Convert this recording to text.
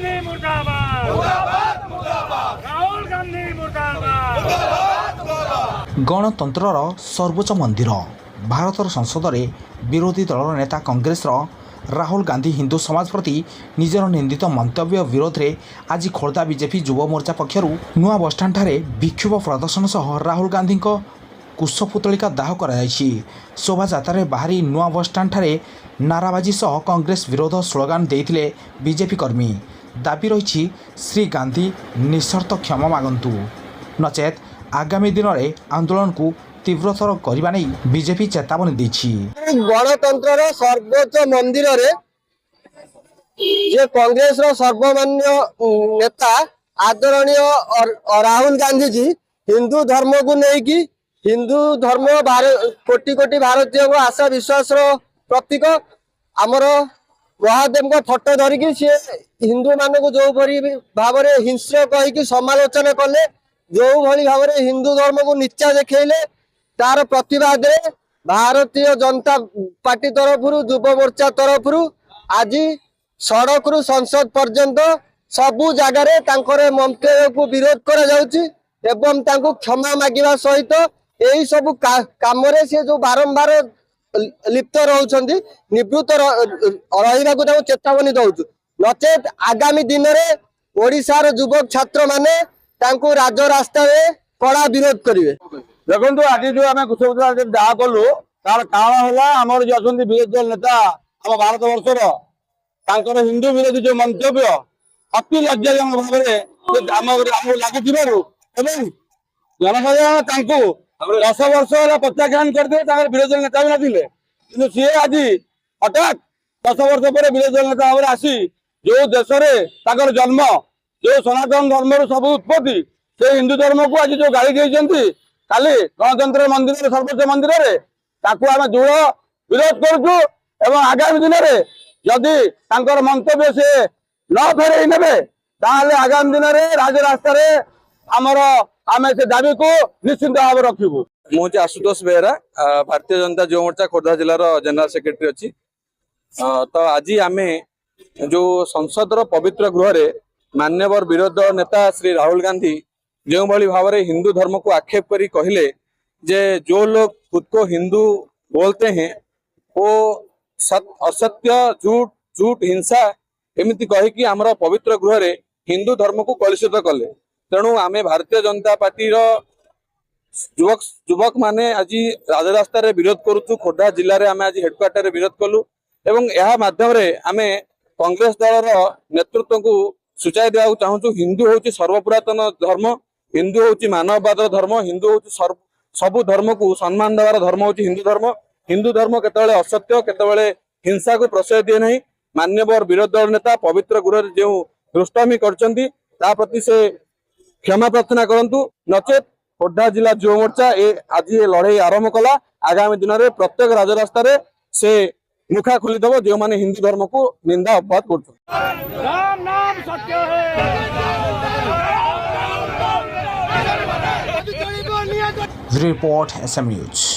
गांधी मुर्दाबाद मुर्दाबाद मुर्दाबाद राहुल गांधी मुर्दाबाद मुर्दाबाद मुर्दाबाद गणतंत्रर सर्वोच्च मंदिर भारतर संसद में विरोधी दल नेता कांग्रेस राहुल गांधी हिंदू समाज प्रति निजर निंदित मंतव्य विरोध में आज खोर्धा बीजेपी युव मोर्चा पक्षर नुआ बसस्टाण्ड ठारे विक्षोभ प्रदर्शन सह राहुल गांधी कुशपुतलिका दाह कर शोभायात्रा बाहरी नुआ बसस्टाण्ड ठारे नाराबाजी सह कांग्रेस विरोध स्लोगान देते बीजेपी कर्मी दाबी रही श्री गांधी निशर्त क्षमा मागंतु नचेत आगामी दिन में आंदोलन को तीव्रतर करने नहीं बीजेपी चेतावनी देछि। गणतंत्र सर्वोच्च मंदिर रे जे कांग्रेस सर्वमान्य नेता आदरणीय राहुल गांधी जी हिंदू धर्म को लेकिन हिंदू धर्म कोटि कोटि भारतीय को आशा विश्वास प्रतीक आमर महादेव को फटो धरिकी सी हिंदू मान को जो भाव में हिंस्र कहीकि समालोचना कले जो भाव में हिंदू धर्म को नीचा देखले तार प्रतिवाद भारतीय जनता पार्टी तरफ युव मोर्चा तरफ आज सड़क रु संसद पर्यंत सबु जगार मंतव्य को विरोध कर क्षमा मागिबा सहित यही सब काम से जो बारंबार लिप्त रोचंती निवृत्त रहा चेतावनी दौचु नचेत आगामी दिन में ओडिशार युवक छात्र माने राजरास्ता कड़ा विरोध करेंगे। देखो आज जो आम कुशपुतलिका दाह कलु तार कारण है आम जो अच्छा विरोधी दल नेता आम भारत वर्षर हिंदू विरोधी जो मंतव्य अति लज्जाजनक भाव में लगी जनसाधारण 10 वर्ष प्रत्याख्यान करते विरोधी दल नेता भी नथिले कि सी आज हठात 10 वर्ष पर विरोधी दल नेता भाव आसी जो देश में जन्म जो सनातन धर्म सब उत्पत्ति से हिंदू धर्म को आज जो गाड़ी देती काली गणतंत्र मंदिर सर्वोच्च मंदिर में आम दृढ़ विरोध करुँ आगामी दिन में जदि मंतव्य से न फेरई ने आगामी दिन में राजरास्ता आमर आम से दाबी को निश्चित भाव रखू। मुझे आशुतोष बेहरा भारतीय जनता युव मोर्चा खोर्धा जिलार जनरल सेक्रेटरी अच्छी तो आज आम जो संसद पवित्र गृह रे मान्यवर विरोधी नेता श्री राहुल गांधी जो भाव में हिंदू धर्म को आक्षेप करी कहले जे जो लोग खुद को हिंदू बोलते हैं वो असत्य झूठ झूठ हिंसा एमती कहीकि आमर पवित्र गृह रे हिंदू धर्म को कलुषित कले तेणु आमे भारतीय जनता पार्टी युवक माने आज राजरास्ता रे विरोध करुचु खोर्धा जिले में आम आज हेडक्वार्टर विरोध कलु एवं यह माध्यम आम कांग्रेस दल नेतृत्व को सूचाई देवा चाहूँ हिंदू हूँ सर्वपुरातन धर्म हिंदू हूँ मानववाद धर्म हिंदू हूँ सबु धर्म को सम्मान देवार धर्म हूँ हिंदू धर्म केतबेले असत्य केतबेले हिंसा को प्रश्रय दिए नहीं मान्यवर विरोधी दल नेता पवित्र गृह जो दुष्टामी करछंती ता प्रति से क्षमा प्रार्थना करंतु नचेत खोर्धा जिला युव मोर्चा आज ये लड़ाई आरंभ कला आगामी दिन में प्रत्येक राजरास्ता से मुखा खोलीदेव जो माने हिंदू धर्म को निंदा अपवाद कर राम नाम सत्य है। Report SM news.